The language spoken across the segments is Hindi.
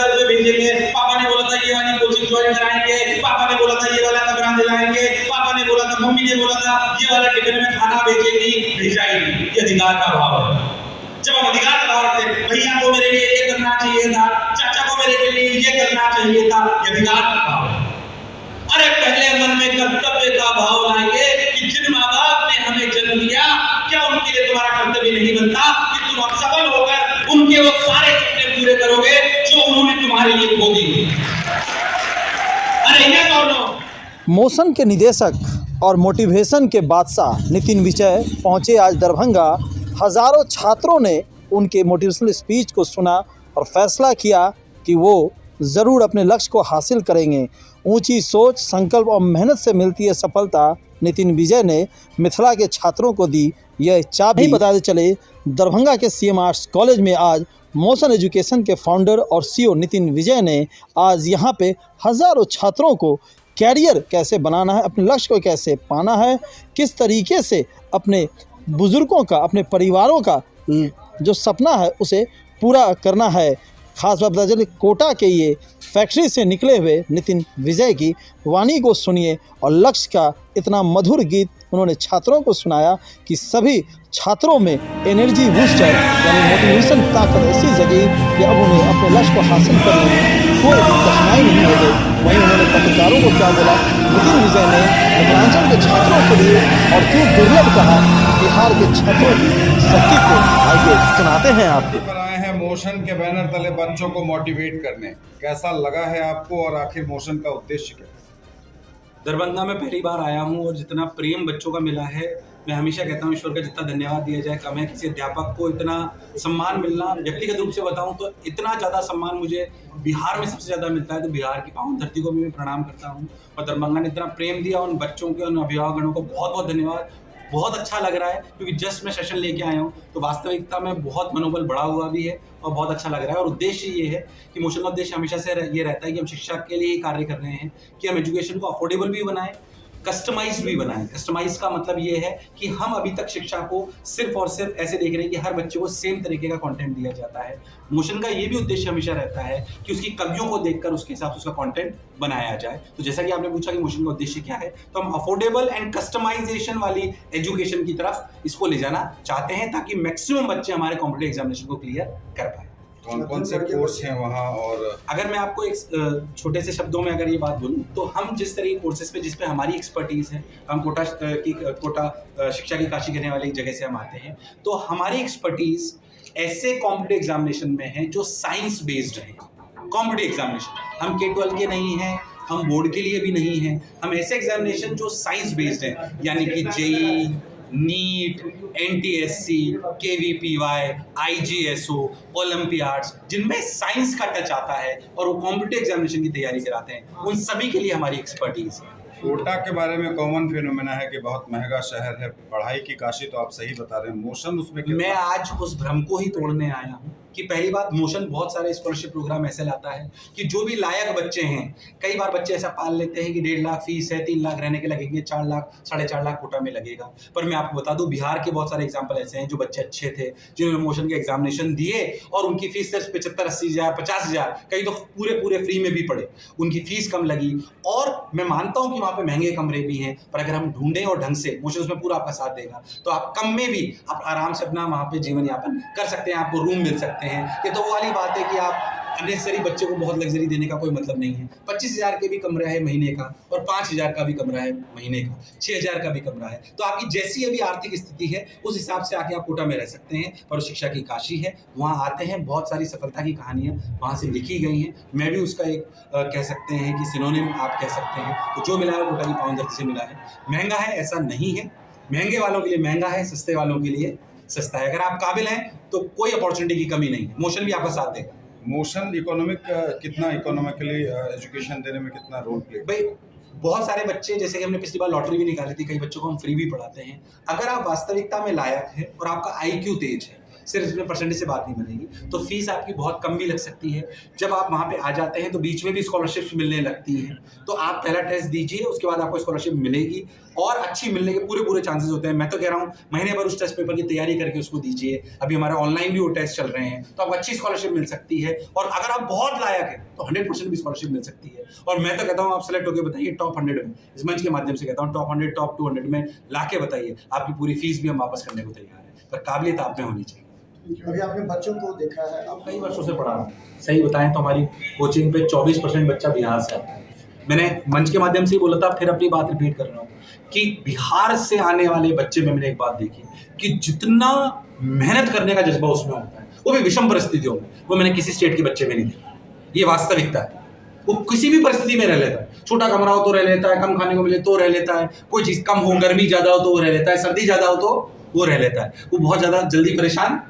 ₹10,000 भेजेंगे, पापा ने बोला था ये वाली कोचिंग ज्वाइन कराएंगे, पापा ने बोला था ये वाला कमरा दिलाएंगे, पापा ने बोला था, मम्मी ने बोला था ये वाला टिफिन में खाना भेजेगी, भेजा ही नहीं। ये अधिकार का अभाव है। जब हम अधिकार का अभाव रखते हैं, भैया को मेरे लिए ये करना चाहिए था, चाचा को मेरे लिए ये करना चाहिए था, ये अधिकार का अभाव है। अरे पहले मन में कर्तव्य का भाव लाइए कि जिन माँ बाप ने हमें जन्म दिया, क्या उनके लिए तुम्हारा कर्तव्य नहीं बनता कि तुम अब सफल होकर उनके वो सारे सपने पूरे करोगे जो उन्होंने तुम्हारे लिए खो दिए। अरे ये दोनों मोशन के निदेशक और मोटिवेशन के बादशाह नितिन विजय पहुंचे आज दरभंगा। हजारों छात्रों ने उनके मोटिवेशनल स्पीच को सुना और फैसला किया कि वो ज़रूर अपने लक्ष्य को हासिल करेंगे। ऊंची सोच, संकल्प और मेहनत से मिलती है सफलता। नितिन विजय ने मिथिला के छात्रों को दी यह चाबी। बताते चले, दरभंगा के सीएम आर्ट्स कॉलेज में आज मोशन एजुकेशन के फाउंडर और सीईओ नितिन विजय ने आज यहाँ पे हज़ारों छात्रों को कैरियर कैसे बनाना है, अपने लक्ष्य को कैसे पाना है, किस तरीके से अपने बुज़ुर्गों का, अपने परिवारों का जो सपना है उसे पूरा करना है। खास बात बता चले, कोटा के ये फैक्ट्री से निकले हुए नितिन विजय की वाणी को सुनिए और लक्ष्य का इतना मधुर गीत उन्होंने छात्रों को सुनाया कि सभी छात्रों में एनर्जी बूस्टर यानी मोटिवेशन ताकत ऐसी जगी कि अब उन्हें अपने लक्ष्य को हासिल करने में कोई कठिनाई नहीं हो गई। वहीं उन्होंने पत्रकारों को क्या बोला, नितिन विजय ने मिथिलांचल के छात्रों के लिए और क्यों दुर्लभ कहा बिहार के छात्रों की शक्ति को, आइए सुनाते हैं आपको। मोशन के बैनर तले बच्चों को मोटिवेट करने, कैसा लगा है आपको और आखिर मोशन का उद्देश्य क्या है? दरभंगा में पहली बार आया हूँ और जितना प्रेम बच्चों का मिला है, मैं हमेशा कहता हूँ ईश्वर का जितना धन्यवाद दिया जाए कम है। किसी अध्यापक को इतना सम्मान मिलना, व्यक्तिगत रूप से बताऊँ तो इतना ज़्यादा सम्मान मुझे बिहार में सबसे ज़्यादा मिलता है। तो बिहार की पावन धरती को भी मैं प्रणाम करता हूँ और दरभंगा ने इतना प्रेम दिया उन बच्चों के, उन अभिभावकों को बहुत बहुत धन्यवाद। बहुत अच्छा लग रहा है क्योंकि जस्ट मैं सेशन लेके आया हूँ तो वास्तविकता में बहुत मनोबल बढ़ा हुआ भी है और बहुत अच्छा लग रहा है। और उद्देश्य ये है कि मोशन का उद्देश्य हमेशा से ये रहता है कि हम शिक्षा के लिए ही कार्य कर रहे हैं कि हम एजुकेशन को अफोर्डेबल भी बनाएं, कस्टमाइज भी बनाएं। कस्टमाइज का मतलब ये है कि हम अभी तक शिक्षा को सिर्फ और सिर्फ ऐसे देख रहे हैं कि हर बच्चे को सेम तरीके का कंटेंट दिया जाता है। मोशन का ये भी उद्देश्य हमेशा रहता है कि उसकी कमियों को देखकर उसके हिसाब से उसका कंटेंट बनाया जाए। तो जैसा कि आपने पूछा कि मोशन का उद्देश्य क्या है, तो हम अफोर्डेबल एंड कस्टमाइजेशन वाली एजुकेशन की तरफ इसको ले जाना चाहते हैं ताकि मैक्सिमम बच्चे हमारे कॉम्पिटिटिव एग्जामिनेशन को क्लियर कर पाए। कौन कौन से कोर्स हैं वहाँ? और अगर मैं आपको एक छोटे से शब्दों में अगर ये बात बोलूँ तो हम जिस तरह के कोर्सेज पे जिस पे हमारी एक्सपर्टीज़ है, हम कोटा शिक्षा की काशी कहने वाली जगह से हम आते हैं, तो हमारी एक्सपर्टीज़ ऐसे कॉम्पिटिटिव एग्जामिनेशन में है जो साइंस बेस्ड है। कॉम्पिटिटिव एग्जामिनेशन हम K-12 के नहीं हैं, हम बोर्ड के लिए भी नहीं हैं, हम ऐसे एग्जामिनेशन जो साइंस बेस्ड है यानी कि JEE, NEET, NTSC, KVPY, IGSO, olympiads, जिनमें साइंस का टच आता है और वो कॉम्पिटिटिव एग्जामिनेशन की तैयारी कराते हैं, उन सभी के लिए हमारी एक्सपर्टीज है। कोटा के बारे में कॉमन फिनोमेना है कि बहुत महंगा शहर है, पढ़ाई की काशी, तो आप सही बता रहे हैं। मोशन उसमें मैं आज उस भ्रम को ही तोड़ने आया हूँ कि पहली बात, मोशन बहुत सारे स्कॉलरशिप प्रोग्राम ऐसे लाता है कि जो भी लायक बच्चे हैं, कई बार बच्चे ऐसा पाल लेते हैं कि 1.5 लाख फीस है, 3 लाख रहने के लगेंगे, 4 लाख 4.5 लाख कोटा में लगेगा। पर मैं आपको बता दूं, बिहार के बहुत सारे एग्जाम्पल ऐसे हैं जो बच्चे अच्छे थे, जिन्होंने मोशन के एग्जामिनेशन दिए और उनकी फीस सिर्फ 75-80 हज़ार, 50 हज़ार, कई तो पूरे फ्री में भी पढ़े, उनकी फीस कम लगी। और मैं मानता हूँ कि वहाँ पे महंगे कमरे भी हैं, पर अगर हम ढूंढें और ढंग से, मोशन उसमें पूरा आपका साथ देगा, तो आप कम में भी आप आराम से अपना वहाँ पे जीवन यापन कर सकते हैं, आपको रूम मिल सकते हैं। ये तो वाली बात है कि आप अननेसेसरी बच्चे को बहुत लग्जरी देने का कोई मतलब नहीं है। 25 हज़ार के भी कमरा है महीने का और 5 हज़ार का भी कमरा है महीने का, 6 हज़ार का भी कमरा है। तो आपकी जैसी अभी आर्थिक स्थिति है उस हिसाब से आके आप कोटा में रह सकते हैं। पर शिक्षा की काशी है, वहाँ आते हैं, बहुत सारी सफलता की कहानियाँ वहाँ से लिखी गई हैं। मैं भी उसका एक कह सकते हैं कि सिनोनिम आप कह सकते हैं। तो जो मिला है कोटा की पावन धरती से मिला है। महंगा है ऐसा नहीं है, महंगे वालों के लिए महंगा है, सस्ते वालों के लिए सस्ता है। अगर आप काबिल हैं तो कोई अपॉर्चुनिटी की कमी नहीं है, मोशन भी आपका साथ देगा। मोशन कितना इकोनॉमिकली एजुकेशन देने में कितना रोल प्ले? भाई बहुत सारे बच्चे, जैसे कि हमने पिछली बार लॉटरी भी निकाली थी, कई बच्चों को हम फ्री भी पढ़ाते हैं। अगर आप वास्तविकता में लायक है और आपका IQ तेज है, सिर्फ इसमें परसेंटेज से बात नहीं बनेगी, तो फीस आपकी बहुत कम भी लग सकती है। जब आप वहाँ पे आ जाते हैं तो बीच में भी स्कॉलरशिप्स मिलने लगती हैं, तो आप पहला टेस्ट दीजिए, उसके बाद आपको स्कॉलरशिप मिलेगी और अच्छी मिलने के पूरे चांसेस होते हैं। मैं तो कह रहा हूँ महीने भर उस टेस्ट पेपर की तैयारी करके उसको दीजिए। अभी हमारे ऑनलाइन भी वो टेस्ट चल रहे हैं, तो आपको अच्छी स्कॉलरशिप मिल सकती है। और अगर आप बहुत लायक है तो 100% भी स्कॉलरशिप मिल सकती है। और मैं तो कहता हूँ आप सेलेक्ट होकर बताइए टॉप 100 में, इस मंच के माध्यम से कहता हूँ टॉप 100 टॉप 200 में ला के बताइए, आपकी पूरी फीस भी हम वापस करने को तैयार है, पर काबिलियत आप में होनी चाहिए। अभी आपने बच्चों को देखा है, आप कई वर्षों से पढ़ा रहा हूँ। सही बताएं तो हमारी कोचिंग पे 24% बच्चा बिहार से आता है। मैंने मंच के माध्यम से ही बोला था, फिर अपनी बात रिपीट कर रहा हूँ कि बिहार से आने वाले बच्चे में मैंने एक बात देखी कि जितना मेहनत करने का जज्बा उसमें होता है, वो भी विषम परिस्थितियों में, वो मैंने किसी स्टेट के बच्चे में नहीं देखा। ये वास्तविकता है। वो किसी भी परिस्थिति में रह लेता है, छोटा कमरा हो तो रह लेता है, कम खाने को मिले तो रह लेता है, कोई चीज़ कम हो, गर्मी ज़्यादा हो तो वो रह लेता है, सर्दी ज़्यादा हो तो वो रह लेता है। वो बहुत ज़्यादा जल्दी परेशान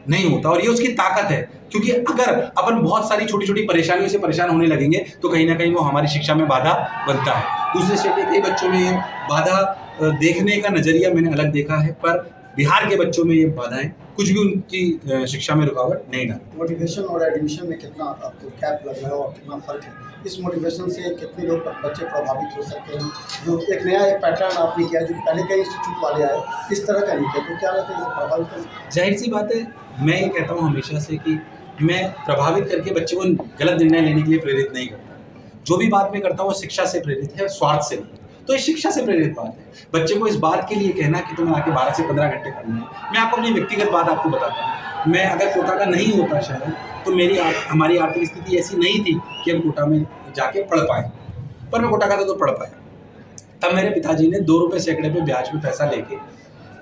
नहीं होता, और ये उसकी ताकत है। क्योंकि अगर अपन बहुत सारी छोटी छोटी परेशानियों से परेशान होने लगेंगे तो कहीं ना कहीं वो हमारी शिक्षा में बाधा बनता है। दूसरे स्टेट के कई बच्चों में ये बाधा देखने का नज़रिया मैंने अलग देखा है, पर बिहार के बच्चों में ये बाधाएं कुछ भी उनकी शिक्षा में रुकावट नहीं डालती। मोटिवेशन और एडमिशन में कितना आपको गैप लग रहा है और कितना फ़र्क है? इस मोटिवेशन से कितने लोग बच्चे प्रभावित हो सकते हैं? जो एक नया पैटर्न आपने किया, जो पहले कई इंस्टीट्यूट वाले आए, इस तरह का नहीं किया, तो क्या लगता है इसे प्रभावित कर? जाहिर सी बात है, मैं ये कहता हूँ हमेशा से कि मैं प्रभावित करके बच्चे को गलत निर्णय लेने के लिए प्रेरित नहीं करता। जो भी बात मैं करता हूँ वो शिक्षा से प्रेरित है, स्वार्थ से नहीं। तो ये शिक्षा से प्रेरित बात है। बच्चे को इस बात के लिए कहना कि तुम्हें आके 12 से 15 घंटे पढ़ना है। मैं आपको अपनी व्यक्तिगत बात आपको बताता हूँ। मैं अगर कोटा का नहीं होता शायद, तो हमारी आर्थिक स्थिति ऐसी नहीं थी कि हम कोटा में जाके पढ़ पाए, पर मैं कोटा का था तो पढ़ पाया। तब मेरे पिताजी ने 2 रुपये सैकड़े पे ब्याज पे पैसा लेके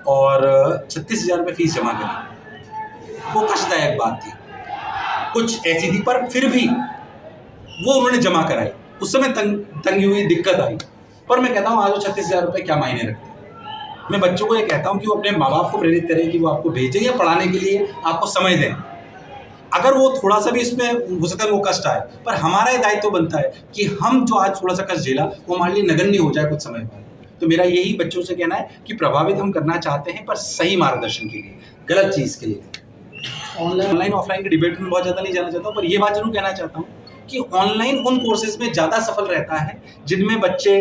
और 36,000 रुपये फीस जमा करी। वो कष्टदायक बात थी, कुछ ऐसी थी, पर फिर भी वो उन्होंने जमा कराई। उस समय तंगी हुई, दिक्कत आई, पर मैं कहता हूँ आज वो 36,000 रुपये क्या मायने रखते हैं। मैं बच्चों को ये कहता हूँ कि वो अपने माँ बाप को प्रेरित करें कि वो आपको भेजें या पढ़ाने के लिए आपको समय दें। अगर वो थोड़ा सा भी इसमें हो सकता है वो कष्ट आए, पर हमारा ये दायित्व बनता है कि हम जो आज थोड़ा सा कष्ट झेला वो हमारे लिए नगण्य हो जाए कुछ समय बाद। तो मेरा यही बच्चों से कहना है कि प्रभावित हम करना चाहते हैं, पर सही मार्गदर्शन के लिए, गलत चीज़ के लिए। ऑनलाइन ऑफलाइन के डिबेट में बहुत ज़्यादा नहीं जाना चाहता हूँ, पर ये बात जरूर कहना चाहता हूँ कि ऑनलाइन उन कोर्सेज में ज़्यादा सफल रहता है जिनमें बच्चे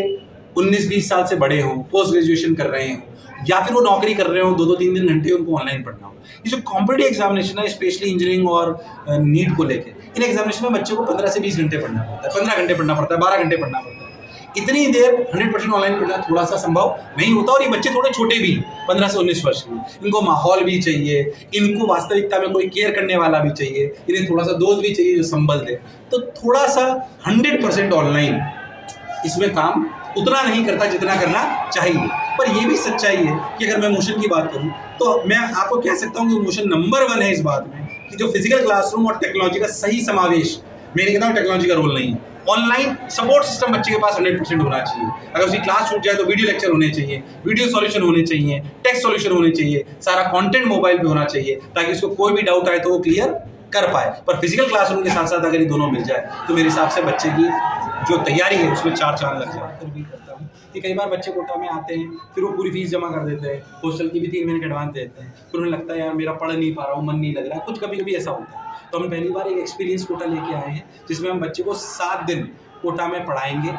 19-20 साल से बड़े हों, पोस्ट ग्रेजुएशन कर रहे हों, या फिर वो नौकरी कर रहे हो, 2-3 घंटे उनको ऑनलाइन पढ़ना हो। ये जो कॉम्पिटिटिव एग्जामिनेशन है, स्पेशली इंजीनियरिंग और नीट को लेके, इन एग्जामिनेशन में बच्चों को 15 से 20 घंटे पढ़ना पड़ता है, 15 घंटे पढ़ना पड़ता है, 12 घंटे पढ़ना पड़ता है। इतनी देर 100% ऑनलाइन पढ़ना थोड़ा सा संभव नहीं होता। और ये बच्चे थोड़े छोटे भी, 15 से 19 वर्ष के, इनको माहौल भी चाहिए, इनको वास्तविकता में कोई केयर करने वाला भी चाहिए, इन्हें थोड़ा सा दोस्त भी चाहिए जो संभल दे। तो थोड़ा सा 100% ऑनलाइन इसमें काम उतना नहीं करता जितना करना चाहिए। पर ये भी सच्चाई है कि अगर मैं मोशन की बात करूं तो मैं आपको कह सकता हूं कि मोशन नंबर 1 है इस बात में कि जो फिजिकल क्लासरूम और टेक्नोलॉजी का सही समावेश, मैं नहीं कहता हूं टेक्नोलॉजी का रोल नहीं है, ऑनलाइन सपोर्ट सिस्टम बच्चे के पास 100% होना चाहिए। अगर उसकी क्लास छूट जाए तो वीडियो लेक्चर होने चाहिए, वीडियो सॉल्यूशन होने चाहिए, टेक्स्ट सॉल्यूशन होने चाहिए, सारा कंटेंट मोबाइल पे होना चाहिए ताकि उसको कोई भी डाउट आए तो वो क्लियर कर पाए। पर फिजिकल क्लासरूम के साथ साथ अगर ये दोनों मिल जाए तो मेरे हिसाब से बच्चे की जो तैयारी है उसमें 4 चांद लग जाए। फिर भी करता हूँ कि कई बार बच्चे कोटा में आते हैं, फिर वो पूरी फीस जमा कर देते हैं, हॉस्टल की भी 3 महीने के एडवांस देते हैं, फिर उन्हें लगता है यार मेरा पढ़ नहीं पा रहा हूँ, मन नहीं लग रहा है, कुछ कभी कभी ऐसा होता है। तो हम पहली बार एक एक्सपीरियंस कोटा लेके आए हैं जिसमें हम बच्चे को 7 दिन कोटा में पढ़ाएंगे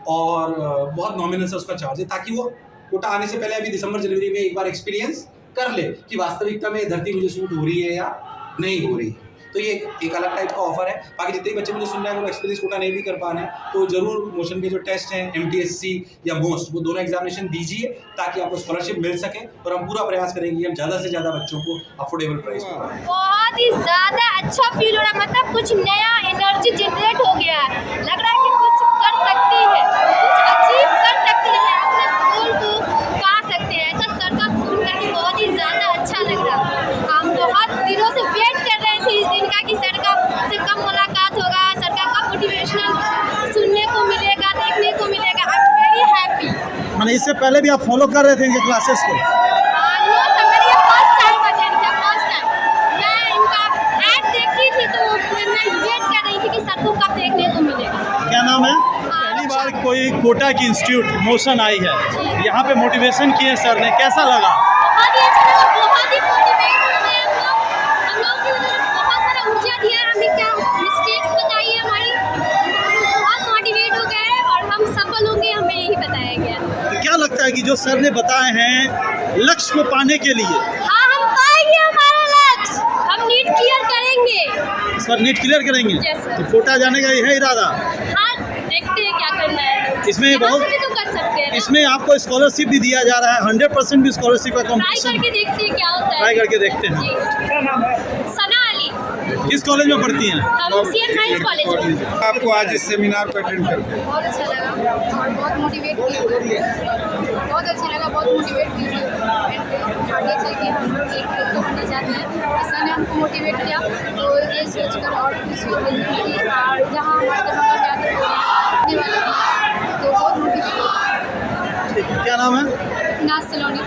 और बहुत नॉमिनल सा उसका चार्ज है, ताकि वो कोटा आने से पहले अभी दिसंबर जनवरी में एक बार एक्सपीरियंस कर ले कि वास्तविकता में धरती मुझे सूट हो रही है या नहीं हो रही है। तो ये एक अलग टाइप का ऑफर है। बाकी जितने बच्चे मुझे सुन रहे हैं वो एक्सपीरियंस कोटा नहीं भी कर पा रहे हैं तो जरूर मोशन के जो टेस्ट हैं MTSC या मोस्ट, वो दोनों एग्जामिनेशन दीजिए ताकि आपको स्कॉलरशिप मिल सके। और हम पूरा प्रयास करेंगे कि हम ज़्यादा से ज़्यादा बच्चों को अफोर्डेबल प्राइस पर पढ़ाएं। बहुत ही ज़्यादा अच्छा फील हो रहा है, मतलब कुछ नया एनर्जी जनरेट हो गया है। लग रहा है कि कुछ कर सकती है, कुछ अचीव कर सकती है, अपने गोल को पा सकते हैं। ऐसा सर का सुन करके बहुत ही ज़्यादा अच्छा लग रहा है। हम बहुत दिनों से वेट कर रहे थे इस दिन का कि सर का से कब मुलाकात होगा, सर का कब मोटिवेशनल सुनने को मिलेगा, देखने को मिलेगा। I am very happy. मैंने इससे पहले भी आप फॉलो कर रहे थे इनके क्लासेस को? नो सर, मैंने ये फर्स्ट टाइम अटेंड किया, फर्स्ट टाइम। मैं इनका ऐड देखती थी तो मैं वेट कर रही थी कि सर को कब देखने को मिलेगा। क्या नाम है? पहली बार कोई कोटा की इंस्टीट्यूट मोशन आई है, यहाँ पे मोटिवेशन किए सर ने, कैसा लगा? बहुत ही अच्छा लगा, बहुत ही मोटिवेट हुए हम लोग की बहुत सारा ऊर्जा दिया, हमें क्या मिस्टेक्स बताई है हमारी, बहुत मोटिवेट हो गए और हम सफल होंगे, हमें यही बताया गया। तो क्या लगता है कि जो सर ने बताए हैं लक्ष्य को पाने के लिए, हाँ हम पाएंगे हमारा लक्ष्य, हम नीट क्लियर करेंगे। इस बार नीट क्लियर करेंगे? Yes, sir. तो कोटा जाने का यह इरादा? हाँ देखते हैं क्या करना है, इसमें यहाँ बहुत से भी तो कर सकते हैं, इसमें आपको स्कॉलरशिप भी दिया जा रहा है, 100% भी स्कॉलरशिप का ट्राई कॉम्पिटिशन। करके देखते हैं क्या होता है। ट्राई करके देखते हैं। जी। सना अली, किस कॉलेज में पढ़ती हैं? हम सीएम साइंस कॉलेज में। आपको आज इस सेमिनार को अटेंड करके बहुत अच्छा लगा और बहुत मोटिवेट किया, बहुत अच्छा लगा, बहुत मोटिवेट किया। आगे चल के हम एक तो बनना चाहते हैं, सर ने हमको मोटिवेट किया, तो ये सोचकर और खुशी हो रही है कि और जहाँ हमारे तो बहुत मोटिवेट। क्या नाम है? नाज सलोनी।